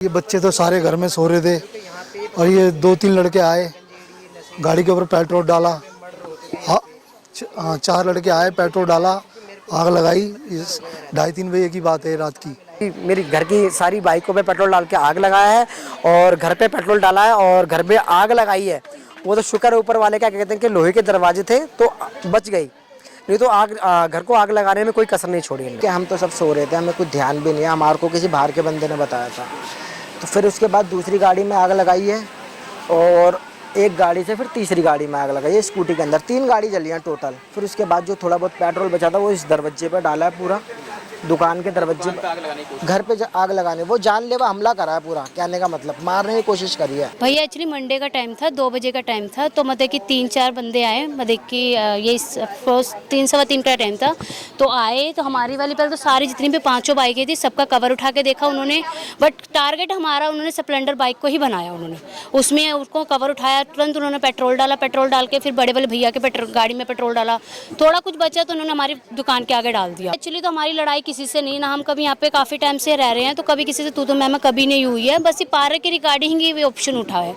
ये बच्चे तो सारे घर में सो रहे थे और ये 2-3 लड़के आए, गाड़ी के ऊपर पेट्रोल डाला। हाँ, 4 लड़के आए, पेट्रोल डाला, आग लगाई। इस 2:30-3 बजे की बात है रात की। मेरी घर की सारी बाइकों पे पेट्रोल डाल के आग लगाया है और घर पे पेट्रोल डाला है और घर में आग लगाई है। वो तो शुक्र है ऊपर वाले क्या कहते हैं कि लोहे के दरवाजे थे तो बच गई, नहीं तो घर को आग लगाने में कोई कसर नहीं छोड़ी कि हम तो सब सो रहे थे, हमें कुछ ध्यान भी नहीं है। हमारे को किसी बाहर के बंदे ने बताया था, तो फिर उसके बाद दूसरी गाड़ी में आग लगाई है और एक गाड़ी से फिर तीसरी गाड़ी में आग लगाई है। स्कूटी के अंदर 3 गाड़ी जली हैं टोटल। फिर उसके बाद जो थोड़ा बहुत पेट्रोल बचा था वो इस दरवाजे पर डाला है, पूरा दुकान के दरवाजे घर पे आग लगाने। वो जानलेवा हमला करा है पूरा, कहने का मतलब मारने की कोशिश करी है। भैया एक्चुअली मंडे का टाइम था, 2 बजे का टाइम था, तो मतलब कि 3-4 बंदे आए, मतलब कि ये 3-3 का टाइम था। तो आए तो हमारी वाली पहले तो सारी जितनी भी 5 बाइकें थी सबका कवर उठा के देखा उन्होंने, बट टारगेट हमारा उन्होंने स्प्लेंडर बाइक को ही बनाया। उन्होंने उसमें उसको कवर उठाया, तुरंत उन्होंने पेट्रोल डाला, पेट्रोल डाल के फिर बड़े वाले भैया के गाड़ी में पेट्रोल डाला। थोड़ा कुछ बचा तो उन्होंने हमारी दुकान के आगे डाल दिया। एक्चुअली तो हमारी लड़ाई किसी से नहीं, ना हम कभी यहाँ पे काफ़ी टाइम से रह रहे हैं, तो कभी किसी से तू तो मैं कभी नहीं हुई है। बस ये पार्क के रिगार्डिंग ही ऑप्शन उठा है।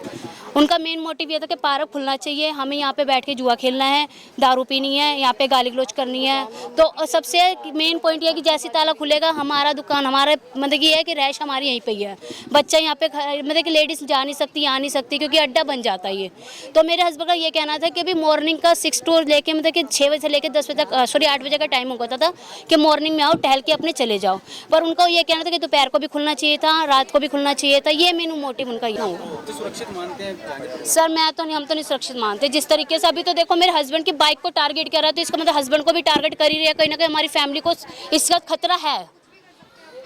उनका मेन मोटिव ये था कि पार्क खुलना चाहिए, हमें यहाँ पे बैठ के जुआ खेलना है, दारू पीनी है, यहाँ पे गाली गलौज करनी है। तो सबसे मेन पॉइंट ये है कि जैसे ताला खुलेगा हमारा दुकान, हमारा मतलब कि ये है कि रैश हमारी यहीं पे ही है। बच्चा यहाँ पे मतलब कि लेडीज़ जा नहीं सकती, आ नहीं सकती, क्योंकि अड्डा बन जाता है ये। तो मेरे हस्बैंड का ये कहना था कि अभी मॉर्निंग का 6 टू लेके मतलब कि 6 बजे से लेकर 10 बजे तक, सॉरी 8 बजे का टाइम होता था कि मॉर्निंग में आओ, टहल के अपने चले जाओ। पर उनका ये कहना था कि दोपहर को भी खुलना चाहिए था, रात को भी खुलना चाहिए था। ये मेन मोटिव उनका ये होगा। तो सुरक्षित मानते हैं सर मैं तो नहीं, हम तो नहीं सुरक्षित मानते। जिस तरीके से अभी तो देखो मेरे हस्बैंड की बाइक को टारगेट कर रहा है, तो इसका मतलब हस्बैंड को भी टारगेट कर ही रहा है। कहीं ना कहीं हमारी फैमिली को इसका खतरा है,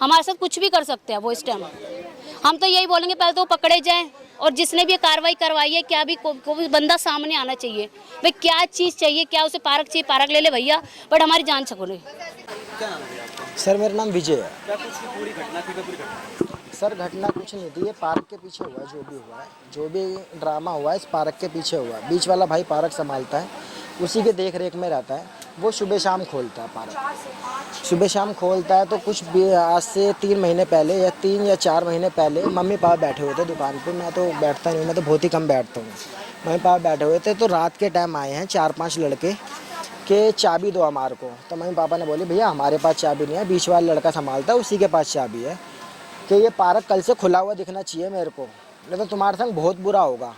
हमारे साथ कुछ भी कर सकते हैं वो इस टाइम। हम तो यही बोलेंगे पहले तो वो पकड़े जाएं, और जिसने भी ये कार्रवाई करवाई है, क्या भी कोई बंदा सामने आना चाहिए। भाई क्या चीज़ चाहिए, क्या उसे पार्क चाहिए, पार्क ले ले भैया, बट हमारी जान छकोले। क्या नाम है आपका? सर मेरा नाम विजय है। क्या कुछ पूरी घटना थी? पूरी घटना सर घटना कुछ नहीं थी, ये पार्क के पीछे हुआ है। जो भी हुआ है, जो भी ड्रामा हुआ है इस पार्क के पीछे हुआ है। बीच वाला भाई पार्क संभालता है, उसी के देख रेख में रहता है। वो सुबह शाम खोलता है पार्क, सुबह शाम खोलता है। तो कुछ भी आज से 3 महीने पहले या 3 या 4 महीने पहले मम्मी पापा बैठे हुए थे दुकान पे। मैं तो बैठता नहीं हूँ, मैं तो बहुत ही कम बैठता हूँ। मम्मी पापा बैठे हुए थे, तो रात के टाइम आए हैं 4-5 लड़के के चाबी दो हमारे को। तो मम्मी पापा ने बोले भैया हमारे पास चाबी नहीं है, बीच वाला लड़का संभालता है उसी के पास चाबी है, कि ये पार्क कल से खुला हुआ दिखना चाहिए मेरे को, नहीं तो तुम्हारे संग बहुत बुरा होगा।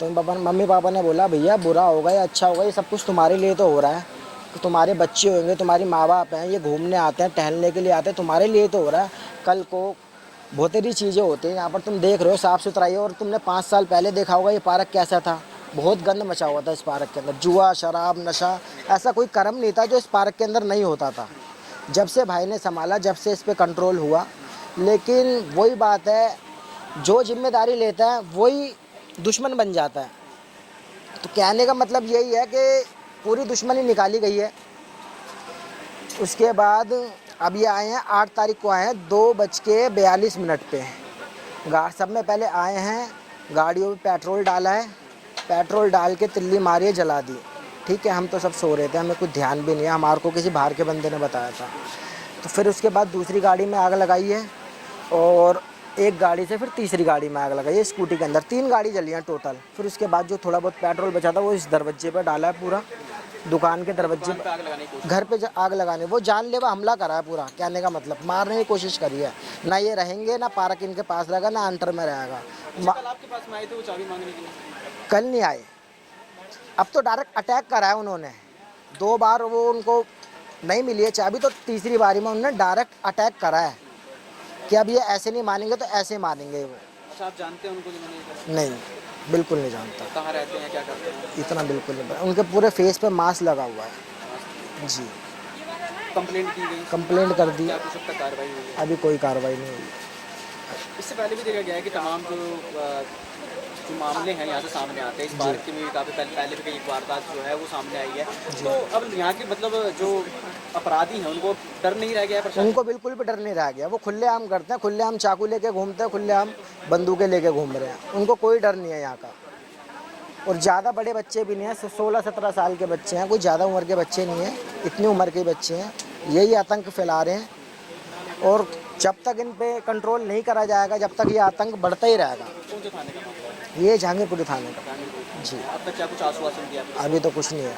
तो मम्मी पापा ने बोला भैया बुरा होगा या अच्छा होगा, ये सब कुछ तुम्हारे लिए तो हो रहा है। तुम्हारे बच्चे होंगे, तुम्हारी माँ बाप हैं, ये घूमने आते हैं, टहलने के लिए आते हैं, तुम्हारे लिए तो हो रहा है। कल को बहुत सारी चीज़ें होती हैं यहाँ पर, तुम देख रहे हो साफ़ सुथराई। और तुमने 5 साल पहले देखा होगा ये पार्क कैसा था, बहुत गंद मचा हुआ था इस पार्क के अंदर। जुआ, शराब, नशा, ऐसा कोई कर्म नहीं था जो इस पार्क के अंदर नहीं होता था। जब से भाई ने संभाला, जब से इस पर कंट्रोल हुआ। लेकिन वही बात है, जो जिम्मेदारी लेता है वही दुश्मन बन जाता है। तो कहने का मतलब यही है कि पूरी दुश्मनी निकाली गई है। उसके बाद अब ये आए हैं 8 तारीख को आए हैं 2:42 पे। सब में पहले आए हैं, गाड़ियों में पेट्रोल डाला है, पेट्रोल डाल के तिल्ली मारी, जला दी। ठीक है, हम तो सब सो रहे थे, हमें कुछ ध्यान भी नहीं है। हमारे को किसी बाहर के बंदे ने बताया था। तो फिर उसके बाद दूसरी गाड़ी में आग लगाई है और एक गाड़ी से फिर तीसरी गाड़ी में आग लगाई है। स्कूटी के अंदर 3 गाड़ी जली हैं टोटल। फिर उसके बाद जो थोड़ा बहुत पेट्रोल बचा था वो इस दरवाजे पर डाला है, पूरा दुकान के दरवाजे घर पे आग लगाने। वो जानलेवा हमला करा है पूरा, कहने का मतलब मारने की कोशिश करी है। ना ये रहेंगे, ना पार्क इनके पास रहेगा, ना अंटर में रहेगा। कल आपके पास में आए थे वो चाबी मांगने के लिए? कल नहीं आए, अब तो डायरेक्ट अटैक करा है उन्होंने। 2 बार वो उनको नहीं मिली है चाबी, तो तीसरी बारी में उन्होंने डायरेक्ट अटैक करा है कि अब ये ऐसे नहीं मानेंगे तो ऐसे मानेंगे वो। अच्छा, आप जानते हैं उनको जिन्होंने ये करा? नहीं, बिल्कुल नहीं जानता। कहाँ रहते हैं, क्या करते हैं? इतना बिल्कुल नहीं पता। उनके पूरे फेस पे मास्क लगा हुआ है जी। कंप्लेंट की गई? कंप्लेंट कर दी, क्या कुछ अब तक कार्रवाई हुई है? अभी कोई कार्रवाई नहीं हुई। इससे पहले भी देखा गया है कि तमाम जो मामले हैं यहाँ से सामने आते हैं। इस पार्क में काफ़ी पहले भी कई वारदात जो है वो सामने आई है। तो अब यहाँ के मतलब जो अपराधी हैं उनको डर नहीं रह गया है? उनको बिल्कुल भी डर नहीं रह गया। वो खुलेआम करते हैं, खुलेआम चाकू लेके घूमते हैं, खुलेआम बंदूकें लेके घूम रहे हैं। उनको कोई डर नहीं है यहाँ का। और ज़्यादा बड़े बच्चे भी नहीं हैं, 16-17 साल के बच्चे हैं, कोई ज़्यादा उम्र के बच्चे नहीं हैं, इतनी उम्र के बच्चे हैं। यही आतंक फैला रहे हैं और जब तक इन पे कंट्रोल नहीं करा जाएगा, जब तक ये आतंक बढ़ता ही रहेगा। कौन से थाने का मामला है? ये जहांगीरपुर थाने का। जी। अब तक क्या कुछ आश्वासन दिया आपने? अभी तो कुछ नहीं है,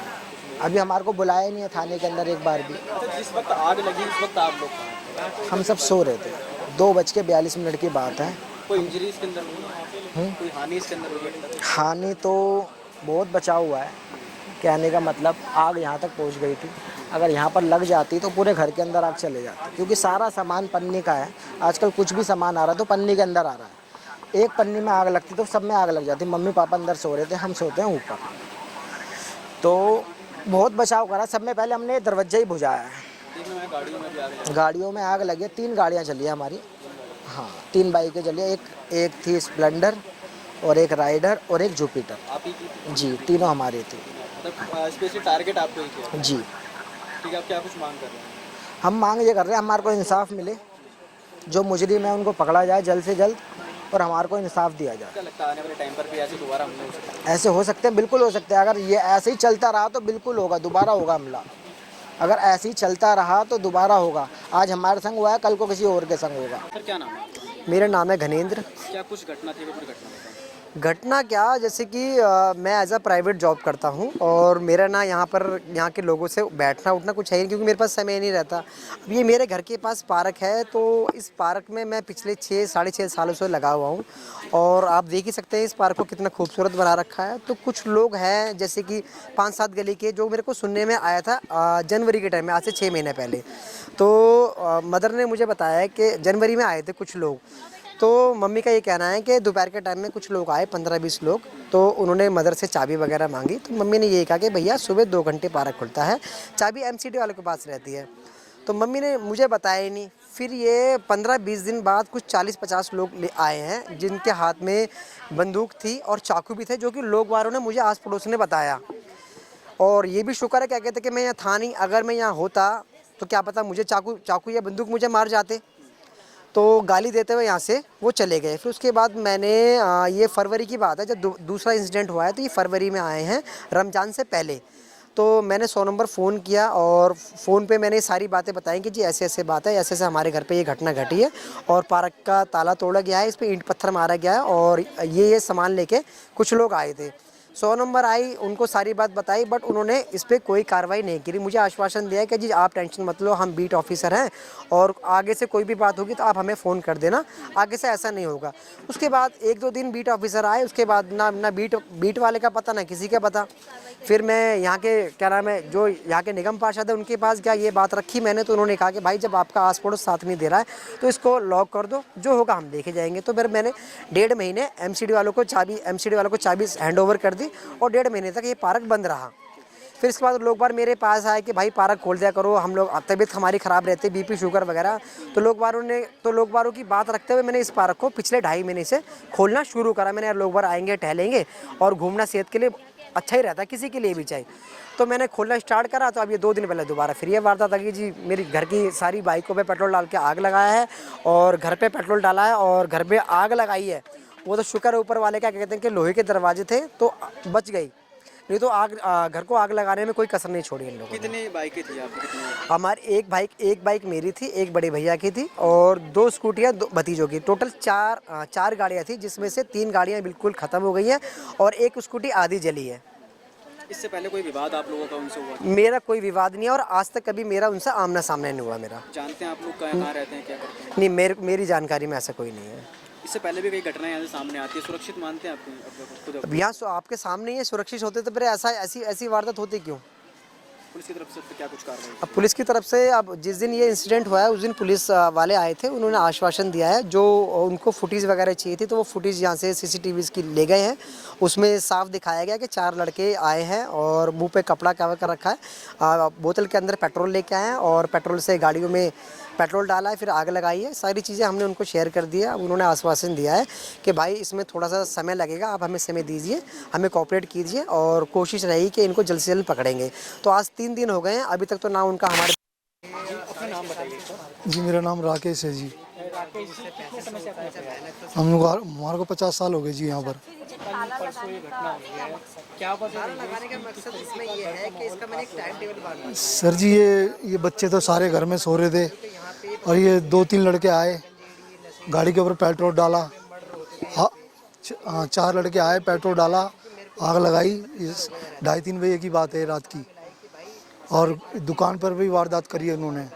अभी हमारे को बुलाया ही नहीं है थाने के अंदर एक बार भी। अच्छा, जिस वक्त आग लगी उस वक्त आप लोग कहाँ थे? हम सब सो रहे थे, 2:42 की बात है। कोई इंजरी इसके अंदर हुई? कोई हानि इसके अंदर हुई है? हानि तो बहुत बचाव हुआ है, कहने का मतलब आग यहाँ तक पहुँच गई थी। अगर यहाँ पर लग जाती तो पूरे घर के अंदर आग चले जाती, क्योंकि सारा सामान पन्नी का है। आजकल कुछ भी सामान आ रहा है तो पन्नी के अंदर आ रहा है। एक पन्नी में आग लगती तो सब में आग लग जाती। मम्मी पापा अंदर सो रहे थे, हम सोते हैं ऊपर। तो बहुत बचाव करा। सब में पहले हमने दरवाजा ही बुझाया है। देखने में गाड़ियों में भी आग लगी। गाड़ियों में आग लगी है, 3 गाड़ियाँ चली है हमारी। हाँ, 3 बाइकें चली है, एक थी स्प्लेंडर और एक राइडर और एक जुपिटर। आप ही की? जी, तीनों हमारी थी। मतलब स्पेशली टारगेट आपको ही किया? जी। ठीक है, आप क्या कुछ मांग कर रहे हैं? हम मांग ये कर रहे हैं, हमारे को इंसाफ मिले, जो मुजरिम है उनको पकड़ा जाए जल्द से जल्द और हमारे को इंसाफ दिया जाए। क्या लगता है आने वाले टाइम पर भी ऐसे दोबारा हमले हो सकते हैं? ऐसे हो सकते हैं, बिल्कुल हो सकते हैं। अगर ये ऐसे ही चलता रहा तो बिल्कुल होगा, दोबारा होगा हमला। अगर ऐसे ही चलता रहा तो दोबारा होगा। आज हमारे संग हुआ है, कल को किसी और के संग होगा। सर, क्या नाम है आपका? मेरा नाम है घनेंद्र। क्या कुछ घटना थी, वो पूरी घटना बताएं। घटना क्या, जैसे कि मैं एज अ प्राइवेट जॉब करता हूँ और मेरा ना यहाँ पर यहाँ के लोगों से बैठना उठना कुछ है ही नहीं, क्योंकि मेरे पास समय नहीं रहता। अब ये मेरे घर के पास पार्क है, तो इस पार्क में मैं पिछले 6-6.5 सालों से लगा हुआ हूँ और आप देख ही सकते हैं इस पार्क को कितना खूबसूरत बना रखा है। तो कुछ लोग हैं जैसे कि 5-7 गली के, जो मेरे को सुनने में आया था जनवरी के टाइम में, आज से 6 महीने पहले। तो मदर ने मुझे बताया कि जनवरी में आए थे कुछ लोग। तो मम्मी का ये कहना है कि दोपहर के टाइम में कुछ लोग आए, 15-20 लोग। तो उन्होंने मदर से चाबी वगैरह मांगी, तो मम्मी ने ये कहा कि भैया सुबह 2 घंटे पार्क खुलता है, चाबी एमसीडी वाले के पास रहती है। तो मम्मी ने मुझे बताया ही नहीं। फिर ये 15-20 दिन बाद कुछ 40-50 लोग ले आए हैं, जिनके हाथ में बंदूक थी और चाकू भी थे, जो कि लोग वालों ने मुझे आस पड़ोस ने बताया। और ये भी शुक्र है, क्या कहते कि मैं यहाँ था नहीं, अगर मैं यहाँ होता तो क्या पता मुझे चाकू या बंदूक मुझे मार जाते। तो गाली देते हुए यहाँ से वो चले गए। फिर उसके बाद मैंने ये फरवरी की बात है जब दूसरा इंसिडेंट हुआ है, तो ये फरवरी में आए हैं, रमज़ान से पहले। तो मैंने 100 नंबर फ़ोन किया और फ़ोन पे मैंने सारी बातें बताई कि जी ऐसे ऐसे बात है, ऐसे ऐसे हमारे घर पे ये घटना घटी है और पार्क का ताला तोड़ा गया है, इस पे ईंट पत्थर मारा गया है और ये सामान लेके कुछ लोग आए थे। 100 नंबर आई, उनको सारी बात बताई, बट उन्होंने इस पर कोई कार्रवाई नहीं की। मुझे आश्वासन दिया कि जी आप टेंशन मत लो, हम बीट ऑफिसर हैं और आगे से कोई भी बात होगी तो आप हमें फ़ोन कर देना, आगे से ऐसा नहीं होगा। उसके बाद 1-2 दिन बीट ऑफिसर आए, उसके बाद ना बीट वाले का पता, ना किसी का पता। फिर मैं यहाँ के क्या नाम है, जो यहाँ के निगम पार्षद है, उनके पास क्या ये बात रखी मैंने। तो उन्होंने कहा कि भाई जब आपका आस पड़ोस साथ नहीं दे रहा है तो इसको लॉक कर दो, जो होगा हम देखे जाएंगे। तो फिर मैंने 1.5 महीने एमसीडी वालों को चाबी हैंड ओवर कर दी और 1.5 महीने तक ये पार्क बंद रहा। फिर इसके बाद लोग बार मेरे पास आए कि भाई पार्क खोल दिया करो, हम लोग तबीयत हमारी ख़राब रहती है, बीपी शुगर वगैरह। तो लोग बारों की बात रखते हुए मैंने इस पार्क को पिछले 2.5 महीने से खोलना शुरू करा। मैंने यार लोग बार आएंगे, टहलेंगे और घूमना सेहत के लिए अच्छा ही रहता है, किसी के लिए भी चाहिए। तो मैंने खोलना स्टार्ट करा। तो अब ये 2 दिन पहले दोबारा फिर ये वारदात आ गई जी। मेरी घर की सारी बाइकों पे पेट्रोल डाल के आग लगाया है और घर पे पेट्रोल डाला है और घर पे आग लगाई है। वो तो शुक्र है ऊपर वाले, क्या कहते हैं कि लोहे के दरवाजे थे तो बच गई, नहीं तो घर को आग लगाने में कोई कसर नहीं छोड़ी इन लोगों ने। कितनी बाइकें थी आपकी? कितनी? हमारी एक बाइक मेरी थी, एक बड़े भैया की थी और 2 स्कूटियाँ 2 भतीजों की। टोटल 4 गाड़ियाँ थी, जिसमें से 3 गाड़ियाँ बिल्कुल ख़त्म हो गई हैं और एक स्कूटी आधी जली है। इससे पहले कोई विवाद आप लोगों का उनसे हुआ? मेरा कोई विवाद नहीं है और आज तक कभी मेरा उनसे आमना सामना नहीं हुआ मेरा। जानते हैं आप लोग कहाँ रहते हैं, क्या करते हैं? नहीं, मेरी जानकारी में ऐसा कोई नहीं है। इससे पहले भी कई घटनाएं यहाँ से सामने आती है, सुरक्षित मानते हैं आप खुद? अब यहाँ आपके सामने ही सुरक्षित होते तो फिर ऐसी वारदात होती क्यों? पुलिस की तरफ से क्या कुछ कार्रवाई? अब पुलिस की तरफ से, अब जिस दिन ये इंसिडेंट हुआ है उस दिन पुलिस वाले आए थे, उन्होंने आश्वासन दिया है। जो उनको फुटेज वगैरह चाहिए थी तो वो फुटेज यहाँ से CCTV की ले गए हैं। उसमें साफ दिखाया गया कि 4 लड़के आए हैं और मुंह पे कपड़ा कवर कर रखा है, बोतल के अंदर पेट्रोल लेके आए हैं और पेट्रोल से गाड़ियों में पेट्रोल डाला है, फिर आग लगाई है। सारी चीज़ें हमने उनको शेयर कर दिया। अब उन्होंने आश्वासन दिया है कि भाई इसमें थोड़ा सा समय लगेगा, आप हमें समय दीजिए, हमें कोऑपरेट कीजिए और कोशिश रहेगी कि इनको जल्द से जल्द पकड़ेंगे। तो आज 3 दिन हो गए हैं, अभी तक तो ना उनका हमारे। अपना नाम बताइए सर। जी मेरा नाम राकेश है जी। हम लोग हमारे को 50 साल हो गए जी यहाँ पर। परसों ये घटना हुई है, क्या वजह है? लगाने का मकसद इसमें ये है कि इसका मैंने एक टाइम टेबल बांधा। सर जी ये बच्चे तो सारे घर में सो रहे थे और ये 2-3 लड़के आए, गाड़ी के ऊपर पेट्रोल डाला। हाँ, 4 लड़के आए, पेट्रोल डाला, आग लगाई। इस 2:30-3 बजे की बात है रात की। और दुकान पर भी वारदात करी है उन्होंने,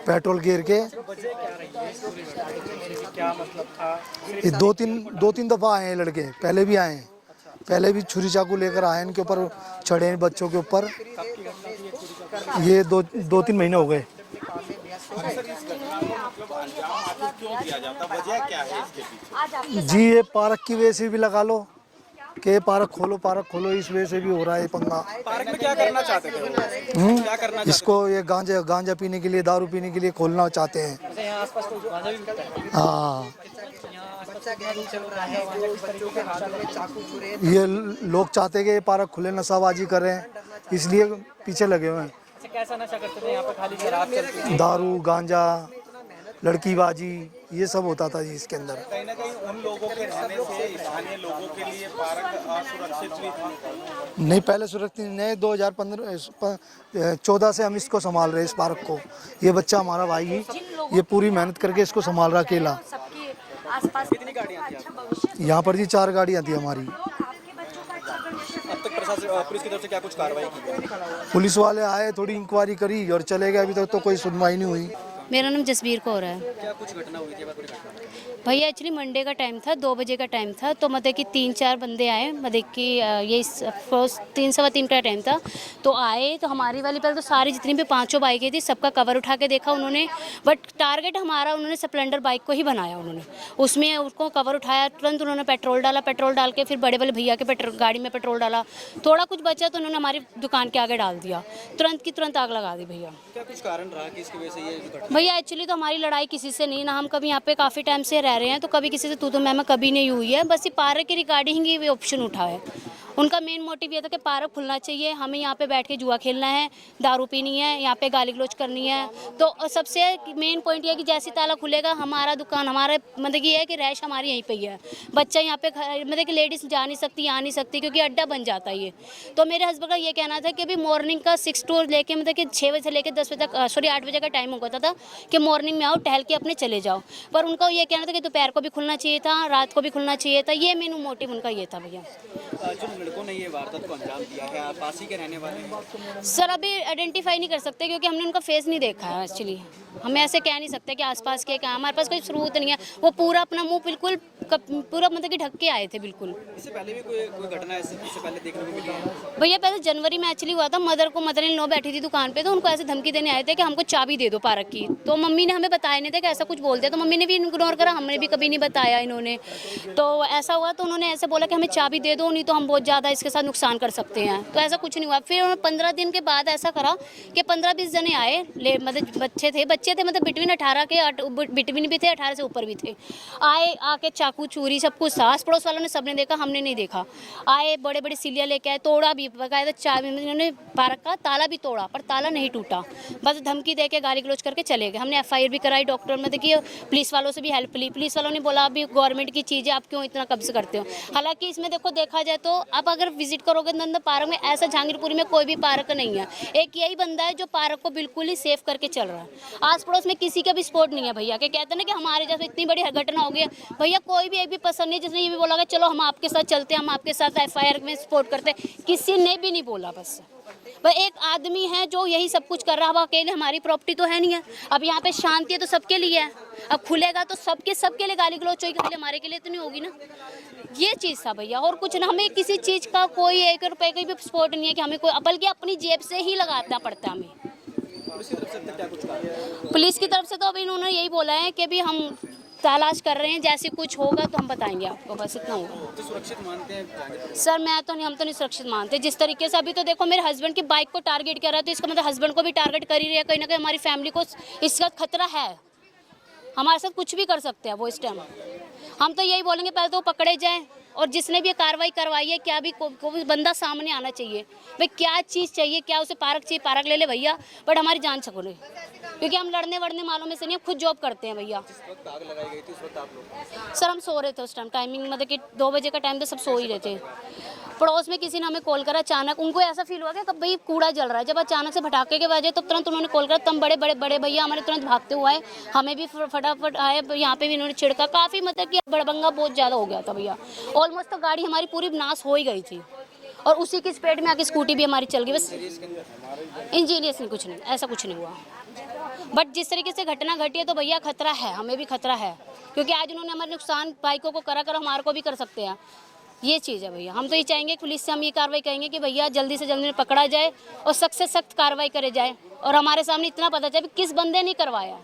पेट्रोल गिर के। ये 2-3 दफ़ा आए हैं लड़के, पहले भी आए हैं, पहले भी छुरी चाकू लेकर आए हैं, इनके ऊपर चढ़े हैं बच्चों के ऊपर। ये 2-3 महीने हो गए। जी ये पार्क की वजह से भी लगा लो कि पार्क खोलो, इस वजह से भी हो रहा है पंगा। पार्क में क्या करना चाहते थे वो? क्या करना इसको ये गांजा पीने के लिए, दारू पीने के लिए खोलना चाहते हैं। चाहते हैं? यहाँ आसपास तो गांजा भी मिलता है। हाँ, बच्चा गैंग चल रहा है, जो बच्चों के हाथों में चाकू छुरे। ये लोग चाहते हैं कि ये पार्क खुले, नशाबाजी करें, इसलिए पीछे लगे हुए हैं। अच्छा, कैसा नशा करते थे यहाँ पे? खाली शराब चलती थी? दारू, गांजा, लड़कीबाजी, ये सब होता था जी इसके अंदर। कहीं ना कहीं उन लोगों के रहने से स्थानीय लोगों के लिए पार्क असुरक्षित भी था। नहीं, पहले सुरक्षित नहीं, 2014 से हम इसको संभाल रहे हैं इस पार्क को। ये बच्चा हमारा भाई ही, ये पूरी मेहनत करके इसको संभाल रहा अकेला। कितनी गाड़ियाँ थी? यहाँ पर जी 4 गाड़ियाँ थी हमारी। अब तक प्रशासन, पुलिस की तरफ से क्या कुछ कार्रवाई की गई? पुलिस वाले आए, थोड़ी इंक्वायरी करी और चले गए। अभी तक तो कोई सुनवाई नहीं हुई। मेरा नाम जसबीर कौर है क्या कुछ घटना हुई थी? पूरी घटना भैया। एक्चुअली मंडे का टाइम था, 2 बजे का टाइम था। तो मतलब कि 3-4 बंदे आए, मतलब कि ये फर्स्ट 3-3 का टाइम था। तो आए तो हमारी वाली पहले तो सारी जितनी भी 5 बाइकें थी सबका कवर उठा के देखा उन्होंने, बट टारगेट हमारा उन्होंने स्प्लेंडर बाइक को ही बनाया। उन्होंने उसमें उसको कवर उठाया, तुरंत उन्होंने पेट्रोल डाला, पेट्रोल डाल के फिर बड़े वाले भैया के गाड़ी में पेट्रोल डाला। थोड़ा कुछ बचा तो उन्होंने हमारी दुकान के आगे डाल दिया, तुरंत की तुरंत आग लगा दी भैया। क्या कुछ कारण रहा कि इसकी वजह से ये घटना? भैया एक्चुअली तो हमारी लड़ाई किसी से नहीं, ना हम कभी यहाँ पे काफ़ी टाइम से रह रहे हैं, तो कभी किसी से तू तो मैं कभी नहीं हुई है। बस ये पार्क के रिगार्डिंग ही वे ऑप्शन उठा है। उनका मेन मोटिव ये था कि पार्क खुलना चाहिए, हमें यहाँ पे बैठ के जुआ खेलना है, दारू पीनी है, यहाँ पे गाली गलौज करनी है। तो सबसे मेन पॉइंट ये है कि जैसे ताला खुलेगा हमारा दुकान, हमारा मतलब ये है कि रैश हमारी यहीं पे ही है। बच्चा यहाँ पे मतलब कि लेडीज़ जा नहीं सकती, आ नहीं सकती, क्योंकि अड्डा बन जाता है ये। तो मेरे हस्बैंड का ये कहना था कि अभी मॉर्निंग का 6 to लेके मतलब कि 6 बजे से लेकर 10 बजे तक, सॉरी 8 बजे का टाइम होता था कि मॉर्निंग में आओ, टहल के अपने चले जाओ। पर उनका ये कहना था कि दोपहर को भी खुलना चाहिए था, रात को भी खुलना चाहिए था। ये मेन मोटिव उनका ये था भैया। जिन लड़कों ने ये वारदात को अंजाम दिया है, आप पास ही के रहने वाले हैं? सर अभी आइडेंटिफाई नहीं कर सकते क्योंकि हमने उनका फेस नहीं देखा है। एक्चुअली हमें ऐसे कह नहीं सकते कि आसपास के क्या, हमारे पास कोई सबूत नहीं है। वो पूरा अपना मुंह बिल्कुल पूरा मतलब कि ढक के आए थे बिल्कुल। इससे पहले भी कोई घटना इससे पहले देखने को मिली है? भैया पहले जनवरी में एक्चुअली हुआ था। मदर इन लॉ बैठी थी दुकान पे, तो उनको ऐसे धमकी देने आए थे कि हमको चाबी दे दो पार्क की। तो मम्मी ने हमें बताया नहीं था कि ऐसा कुछ बोलते, तो मम्मी ने भी इग्नोर करा, हमने भी कभी नहीं बताया इन्होंने। तो ऐसा हुआ तो उन्होंने ऐसे बोला कि हमें चाबी दे दो, नहीं तो हम बहुत ज़्यादा इसके साथ नुकसान कर सकते हैं। तो ऐसा कुछ नहीं हुआ। फिर उन्होंने 15 दिन के बाद ऐसा करा कि 15-20 जने आए, मतलब बच्चे थे मतलब बिटवीन 18 के, बिटवीन भी थे, 18 से ऊपर भी थे। आए, आके चाकू चूरी सब कुछ, आस पड़ोस वालों ने सबने देखा, हमने नहीं देखा। आए बड़े बड़े सिलिया लेके आए, तोड़ा भी, बकायदा चाबी इन्होंने पार्क का ताला भी तोड़ा, पर ताला नहीं टूटा। बस धमकी दे के गाली गलौज करके चले गए। हमने FIR भी कराई, डॉक्टर में देखिए, पुलिस वालों से भी हेल्प ली। पुलिस वालों ने बोला अभी गवर्नमेंट की चीज़ है, आप क्यों इतना कब्ज करते हो। हालांकि इसमें देखा जाए तो आप अगर विजिट करोगे नंद पार्क में, ऐसा जहांगीरपुरी में कोई भी पार्क नहीं है। एक यही बंदा है जो पार्क को बिल्कुल ही सेफ करके चल रहा है। आस पड़ोस में किसी का भी सपोर्ट नहीं है भैया, के कहते हैं ना कि हमारे जैसे इतनी बड़ी घटना हो गई है। भैया कोई भी एक भी पसंद नहीं जिसने ये भी बोला कि चलो हम आपके साथ चलते हैं, हम आपके साथ FIR में सपोर्ट करते हैं, किसी ने भी नहीं बोला। बस एक आदमी है जो यही सब कुछ कर रहा है। अब अकेले हमारी प्रॉपर्टी तो है नहीं है। अब यहाँ पे शांति है तो सबके लिए है, अब खुलेगा तो सबके लिए गाली गलौज होगी, खाली हमारे के लिए तो नहीं होगी ना। ये चीज़ था भैया, और कुछ ना। हमें किसी चीज़ का कोई 1 रुपए का भी सपोर्ट नहीं है कि हमें कोई, बल्कि अपनी जेब से ही लगाना पड़ता है हमें। पुलिस की तरफ से तो अभी इन्होंने यही बोला है कि भी हम तलाश कर रहे हैं, जैसे कुछ होगा तो हम बताएंगे आपको, बस इतना होगा। तो सुरक्षित मानते हैं सर मैं तो नहीं, हम तो नहीं सुरक्षित मानते। जिस तरीके से अभी तो देखो मेरे हस्बैंड की बाइक को टारगेट कर रहा है, तो इसका मतलब हस्बैंड को भी टारगेट कर ही रही है। कहीं ना कहीं हमारी फैमिली को इसका खतरा है, हमारे साथ कुछ भी कर सकते हैं वो इस टाइम। हम तो यही बोलेंगे पहले तो वो पकड़े जाएँ, और जिसने भी ये कार्रवाई करवाई है क्या भी कोई बंदा सामने आना चाहिए भाई क्या चीज़ चाहिए, क्या उसे पार्क चाहिए, पार्क ले ले भैया, बट हमारी जान छकड़े, क्योंकि हम लड़ने वड़ने वालों में से नहीं, हम खुद जॉब करते हैं भैया। वक्त आग लगाई गई थी उस वक्त आप लोग सर हम सो रहे थे उस टाइम, टाइमिंग मतलब कि 2 बजे का टाइम था, सब सो ही रहे थे। पड़ोस में किसी ने हमें कॉल करा, अचानक उनको ऐसा फील हुआ कि कब भाई कूड़ा जल रहा है, जब अचानक से भटाके के बजे तो तुरंत उन्होंने कॉल करा, तब बड़े भैया हमारे तुरंत भागते हुए आए, हमें भी फटाफट आए, यहाँ पे भी इन्होंने छिड़का, काफ़ी मतलब कि बड़बंगा बहुत ज़्यादा हो गया था भैया, ऑलमोस्ट तो गाड़ी हमारी पूरी नाश हो ही गई थी, और उसी की स्पीड में आके स्कूटी भी हमारी चल गई, बस इंजीनियर्स नहीं, कुछ नहीं, ऐसा कुछ नहीं हुआ। बट जिस तरीके से घटना घटी है तो भैया खतरा है, हमें भी खतरा है, क्योंकि आज उन्होंने हमारे नुकसान बाइकों को करा कर हमारे को भी कर सकते हैं, ये चीज़ है भैया। हम तो ये चाहेंगे पुलिस से, हम ये कार्रवाई कहेंगे कि भैया जल्दी से जल्दी पकड़ा जाए और सख्त से सख्त कार्रवाई करे जाए, और हमारे सामने इतना पता चले किस बंदे ने करवाया।